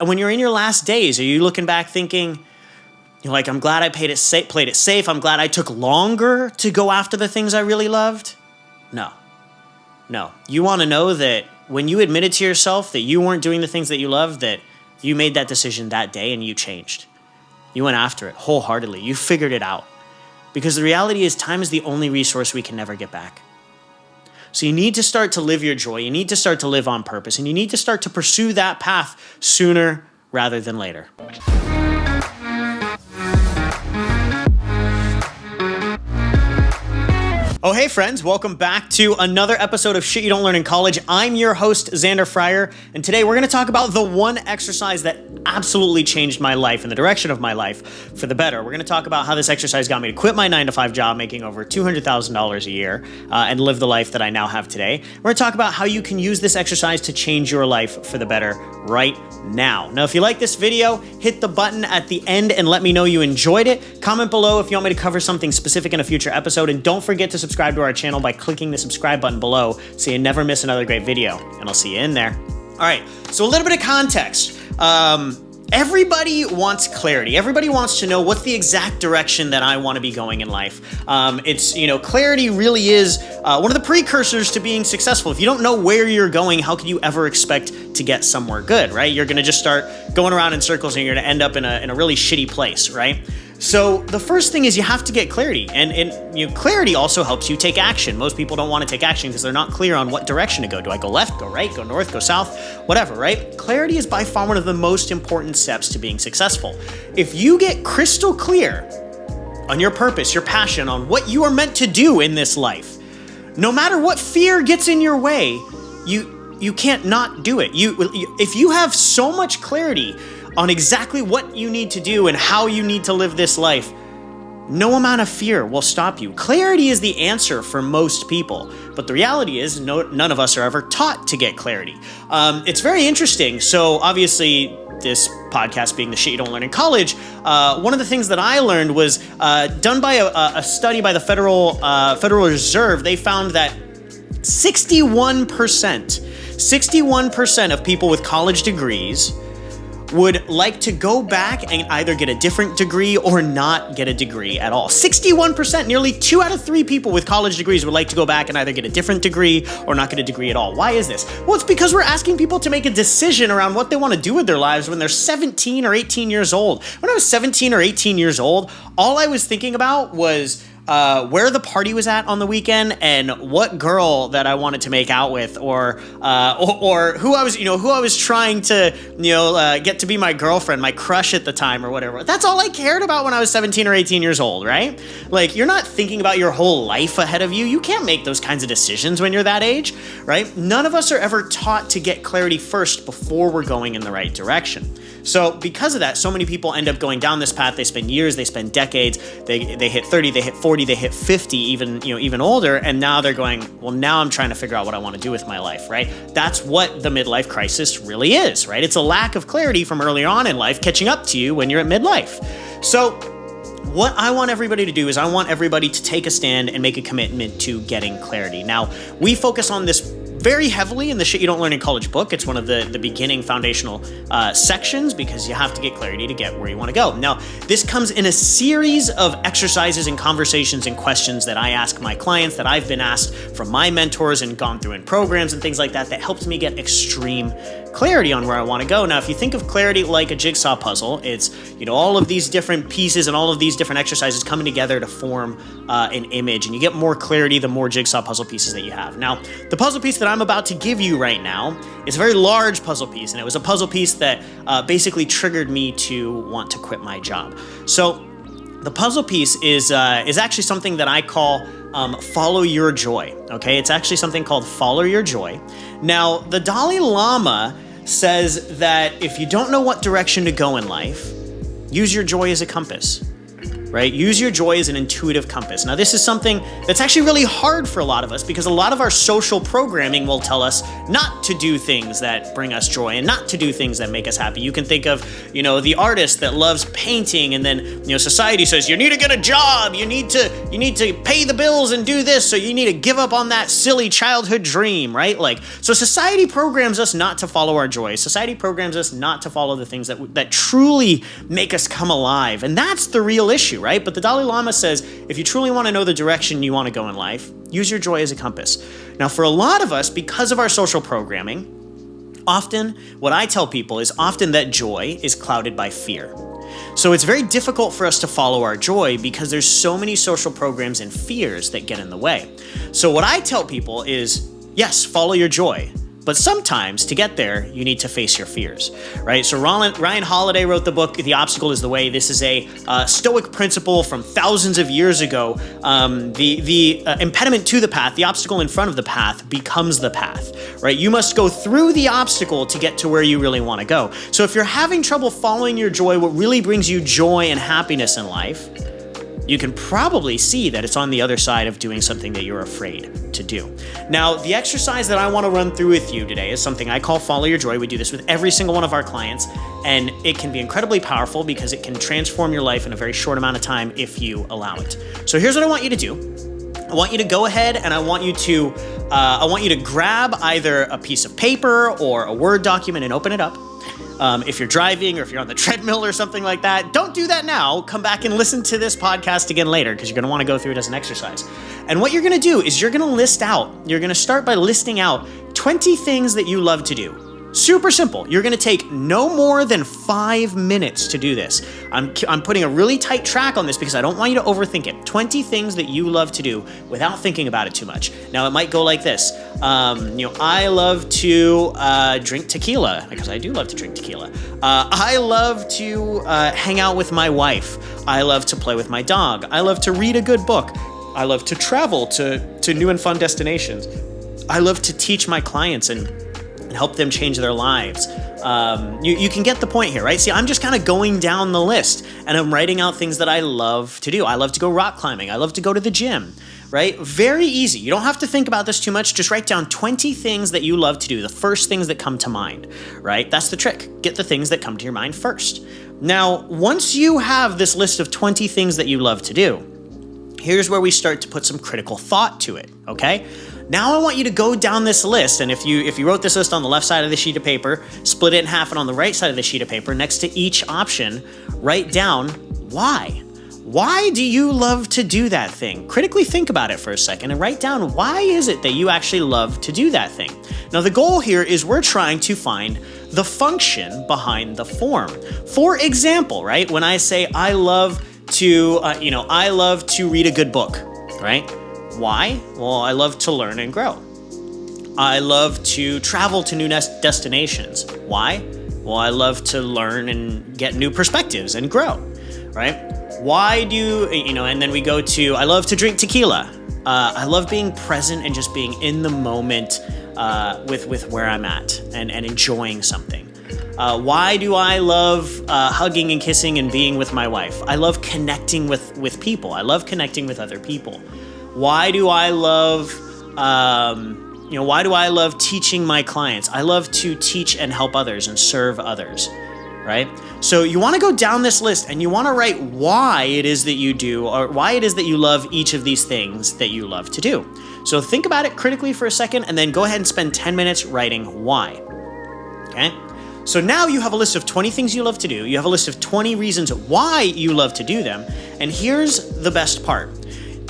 And when you're in your last days, are you looking back thinking, you're like, I'm glad I played it safe. I'm glad I took longer to go after the things I really loved? No. You want to know that when you admitted to yourself that you weren't doing the things that you loved, that you made that decision that day and you changed. You went after it wholeheartedly. You figured it out. Because the reality is time is the only resource we can never get back. So you need to start to live your joy. You need to start to live on purpose. And you need to start to pursue that path sooner rather than later. Oh, hey friends, welcome back to another episode of Shit You Don't Learn in College. I'm your host, Xander Fryer, and today we're going to talk about the one exercise that absolutely changed my life and the direction of my life for the better. We're going to talk about how this exercise got me to quit my 9-to-5 job making over $200,000 a year and live the life that I now have today. We're going to talk about how you can use this exercise to change your life for the better right now. Now, if you like this video, hit the button at the end and let me know you enjoyed it. Comment below if you want me to cover something specific in a future episode, and don't forget to subscribe to our channel by clicking the subscribe button below so you never miss another great video, and I'll see you in there. All right, so a little bit of context. Everybody wants clarity. Everybody wants to know what's the exact direction that I want to be going in life. Clarity really is one of the precursors to being successful. If you don't know where you're going, how can you ever expect to get somewhere good, right? You're going to just start going around in circles and you're going to end up in a really shitty place, right? So the first thing is you have to get clarity, and clarity also helps you take action. Most people don't want to take action because they're not clear on what direction to go. Do I go left, go right, go north, go south, whatever, right? Clarity is by far one of the most important steps to being successful. If you get crystal clear on your purpose, your passion, on what you are meant to do in this life, no matter what fear gets in your way, you can't not do it. If you have so much clarity on exactly what you need to do and how you need to live this life, no amount of fear will stop you. Clarity is the answer for most people, but the reality is none of us are ever taught to get clarity. It's very interesting. So obviously, this podcast being the shit you don't learn in college, one of the things that I learned was done by a study by the Federal Reserve. They found that 61% of people with college degrees would like to go back and either get a different degree or not get a degree at all. 61%, nearly 2 out of 3 people with college degrees would like to go back and either get a different degree or not get a degree at all. Why is this? Well, it's because we're asking people to make a decision around what they want to do with their lives when they're 17 or 18 years old. When I was 17 or 18 years old, all I was thinking about was where the party was at on the weekend and what girl that I wanted to make out with, or who I was trying to get to be my girlfriend, my crush at the time, or whatever. That's all I cared about when I was 17 or 18 years old, right? Like, you're not thinking about your whole life ahead of you. You can't make those kinds of decisions when you're that age, right? None of us are ever taught to get clarity first before we're going in the right direction. So because of that, so many people end up going down this path. They spend years, they spend decades, they hit 30, they hit 40, they hit 50, even older, and now they're going, well, now I'm trying to figure out what I want to do with my life, right? That's what the midlife crisis really is, right? It's a lack of clarity from earlier on in life catching up to you when you're at midlife. So what I want everybody to do is I want everybody to take a stand and make a commitment to getting clarity. Now, we focus on this very heavily in the Shit You Don't Learn in College book. It's one of the beginning foundational sections because you have to get clarity to get where you want to go. Now, this comes in a series of exercises and conversations and questions that I ask my clients, that I've been asked from my mentors and gone through in programs and things like that helps me get extreme clarity on where I want to go. Now, if you think of clarity like a jigsaw puzzle, it's all of these different pieces and all of these different exercises coming together to form an image, and you get more clarity the more jigsaw puzzle pieces that you have. Now, the puzzle piece that I'm about to give you right now is a very large puzzle piece, and it was a puzzle piece that basically triggered me to want to quit my job. So the puzzle piece is actually something that I call follow your joy. Okay, it's actually something called follow your joy. Now, the Dalai Lama says that if you don't know what direction to go in life, use your joy as a compass. right? Use your joy as an intuitive compass. Now, this is something that's actually really hard for a lot of us because a lot of our social programming will tell us not to do things that bring us joy and not to do things that make us happy. You can think of, the artist that loves painting, and then, society says, you need to get a job, you need to pay the bills and do this, so you need to give up on that silly childhood dream, right? So society programs us not to follow our joy. Society programs us not to follow the things that truly make us come alive. And that's the real issue, right? But the Dalai Lama says, if you truly want to know the direction you want to go in life, use your joy as a compass. Now, for a lot of us, because of our social programming, often what I tell people is often that joy is clouded by fear. So it's very difficult for us to follow our joy because there's so many social programs and fears that get in the way. So what I tell people is, yes, follow your joy. But sometimes, to get there, you need to face your fears, right? So Ryan Holiday wrote the book, The Obstacle is the Way. This is a Stoic principle from thousands of years ago. The impediment to the path, the obstacle in front of the path, becomes the path, right? You must go through the obstacle to get to where you really want to go. So if you're having trouble following your joy, what really brings you joy and happiness in life, you can probably see that it's on the other side of doing something that you're afraid to do. Now, the exercise that I want to run through with you today is something I call Follow Your Joy. We do this with every single one of our clients, and it can be incredibly powerful because it can transform your life in a very short amount of time if you allow it. So here's what I want you to do. I want you to go ahead and I want you to grab either a piece of paper or a Word document and open it up. If you're driving or if you're on the treadmill or something like that, don't do that now. Come back and listen to this podcast again later because you're going to want to go through it as an exercise. And what you're going to do is you're going to start by listing out 20 things that you love to do. Super simple. You're going to take no more than 5 minutes to do this. I'm putting a really tight track on this because I don't want you to overthink it. 20 things that you love to do without thinking about it too much. Now, it might go like this. I love to drink tequila because I do love to drink tequila. I love to hang out with my wife. I love to play with my dog. I love to read a good book. I love to travel to new and fun destinations. I love to teach my clients and help them change their lives. You can get the point here, right? See, I'm just kind of going down the list and I'm writing out things that I love to do. I love to go rock climbing. I love to go to the gym, right? Very easy. You don't have to think about this too much. Just write down 20 things that you love to do, the first things that come to mind, right? That's the trick. Get the things that come to your mind first. Now, once you have this list of 20 things that you love to do, here's where we start to put some critical thought to it, okay? Now I want you to go down this list, and if you wrote this list on the left side of the sheet of paper, split it in half, and on the right side of the sheet of paper, next to each option, write down why. Why do you love to do that thing? Critically think about it for a second and write down why is it that you actually love to do that thing. Now the goal here is we're trying to find the function behind the form. For example, right, when I say I love to read a good book, right? Why? Well, I love to learn and grow. I love to travel to new destinations. Why? Well, I love to learn and get new perspectives and grow, right? Why do, and then we go to, I love to drink tequila. I love being present and just being in the moment with where I'm at and enjoying something. Why do I love hugging and kissing and being with my wife? I love connecting with people. I love connecting with other people. Why do I love, teaching my clients? I love to teach and help others and serve others, right? So you want to go down this list and you want to write why it is that you do, or why it is that you love each of these things that you love to do. So think about it critically for a second and then go ahead and spend 10 minutes writing why, okay? So now you have a list of 20 things you love to do. You have a list of 20 reasons why you love to do them. And here's the best part.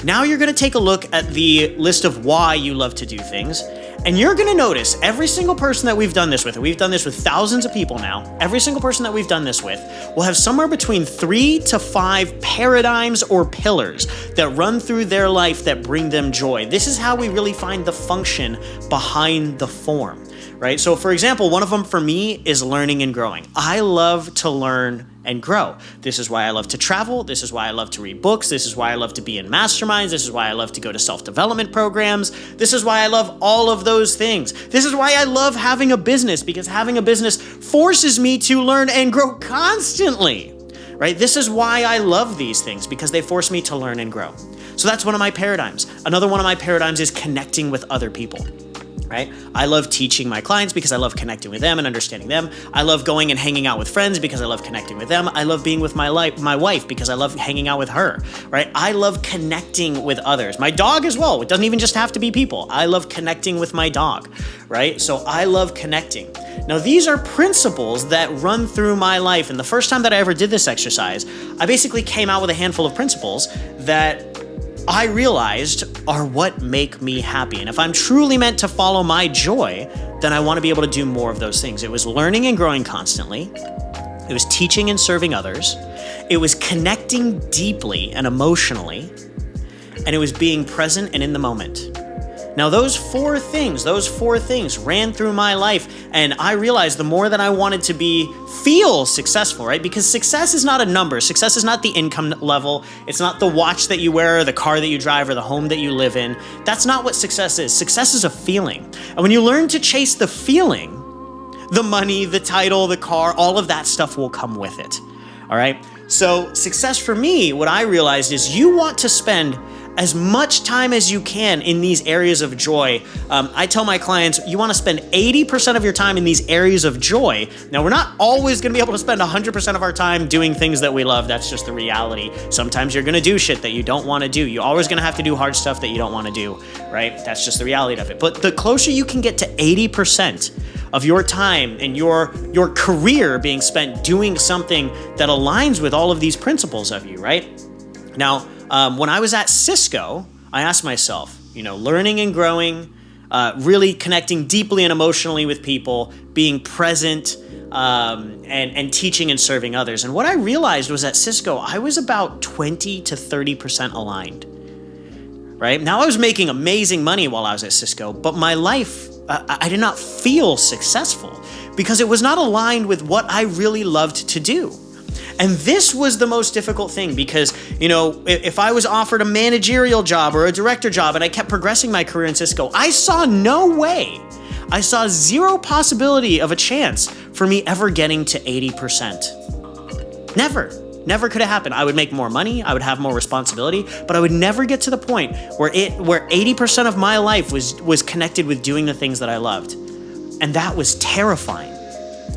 Now you're going to take a look at the list of why you love to do things, and you're going to notice every single person that we've done this with, and we've done this with thousands of people now, every single person that we've done this with will have somewhere between 3 to 5 paradigms or pillars that run through their life that bring them joy. This is how we really find the function behind the form, right? So for example, one of them for me is learning and growing. I love to learn and grow. This is why I love to travel. This is why I love to read books. This is why I love to be in masterminds. This is why I love to go to self-development programs. This is why I love all of those things. This is why I love having a business, because having a business forces me to learn and grow constantly, right? This is why I love these things, because they force me to learn and grow. So that's one of my paradigms. Another one of my paradigms is connecting with other people. Right? I love teaching my clients because I love connecting with them and understanding them. I love going and hanging out with friends because I love connecting with them. I love being with my wife because I love hanging out with her, right? I love connecting with others. My dog as well. It doesn't even just have to be people. I love connecting with my dog, right? So I love connecting. Now, these are principles that run through my life. And the first time that I ever did this exercise, I basically came out with a handful of principles that I realized are what make me happy. And if I'm truly meant to follow my joy, then I want to be able to do more of those things. It was learning and growing constantly. It was teaching and serving others. It was connecting deeply and emotionally. And it was being present and in the moment. Now, those four things ran through my life, and I realized the more that I wanted to feel successful, right? Because success is not a number. Success is not the income level. It's not the watch that you wear, or the car that you drive, or the home that you live in. That's not what success is. Success is a feeling. And when you learn to chase the feeling, the money, the title, the car, all of that stuff will come with it, all right? So success for me, what I realized is you want to spend as much time as you can in these areas of joy. I tell my clients, you want to spend 80% of your time in these areas of joy. Now, we're not always going to be able to spend 100% of our time doing things that we love. That's just the reality. Sometimes you're going to do shit that you don't want to do. You're always going to have to do hard stuff that you don't want to do, right? That's just the reality of it. But the closer you can get to 80% of your time and your career being spent doing something that aligns with all of these principles of you, right? Now, when I was at Cisco, I asked myself, learning and growing, really connecting deeply and emotionally with people, being present, and teaching and serving others. And what I realized was at Cisco, I was about 20 to 30% aligned, right? Now, I was making amazing money while I was at Cisco, but my life, I did not feel successful because it was not aligned with what I really loved to do. And this was the most difficult thing because, if I was offered a managerial job or a director job and I kept progressing my career in Cisco, I saw no way. I saw zero possibility of a chance for me ever getting to 80%. Never could have happened. I would make more money, I would have more responsibility, but I would never get to the point where 80% of my life was connected with doing the things that I loved. And that was terrifying.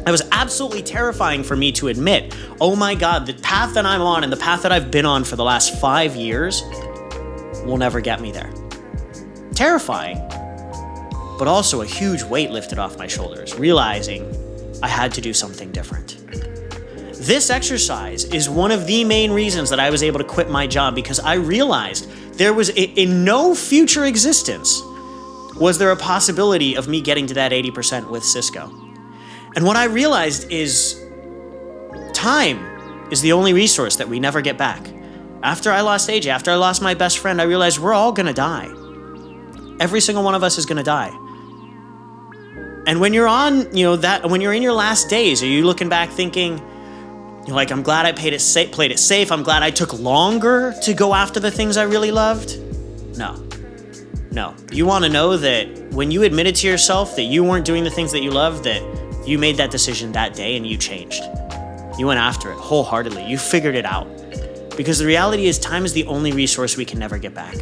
It was absolutely terrifying for me to admit, oh my God, the path that I'm on and the path that I've been on for the last 5 years will never get me there. Terrifying, but also a huge weight lifted off my shoulders, realizing I had to do something different. This exercise is one of the main reasons that I was able to quit my job, because I realized there was, in no future existence, was there a possibility of me getting to that 80% with Cisco. And what I realized is time is the only resource that we never get back. After I lost AJ, after I lost my best friend, I realized we're all gonna die. Every single one of us is gonna die. And when you're on, when you're in your last days, are you looking back thinking, I'm glad I played it safe. I'm glad I took longer to go after the things I really loved? No. You wanna know that when you admitted to yourself that you weren't doing the things that you loved, that you made that decision that day and you changed. You went after it wholeheartedly. You figured it out. Because the reality is time is the only resource we can never get back.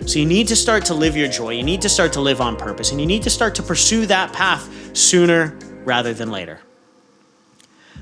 So you need to start to live your joy. You need to start to live on purpose. And you need to start to pursue that path sooner rather than later.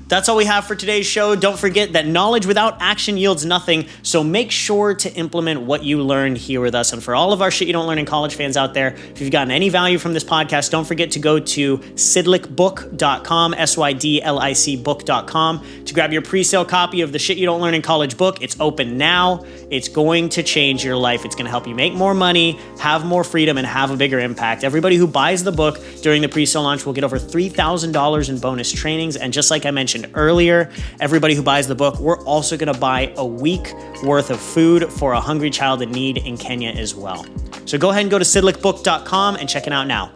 That's all we have for today's show. Don't forget that knowledge without action yields nothing, so make sure to implement what you learned here with us. And for all of our Shit You Don't Learn in College fans out there, if you've gotten any value from this podcast, don't forget to go to sydlicbook.com, SYDLIC book.com, to grab your pre-sale copy of the Shit You Don't Learn in College book. It's open now. It's going to change your life. It's going to help you make more money, have more freedom, and have a bigger impact. Everybody who buys the book during the pre-sale launch will get over $3,000 in bonus trainings. And just like I mentioned earlier, everybody who buys the book, we're also going to buy a week worth of food for a hungry child in need in Kenya as well. So go ahead and go to sydlicbook.com and check it out now.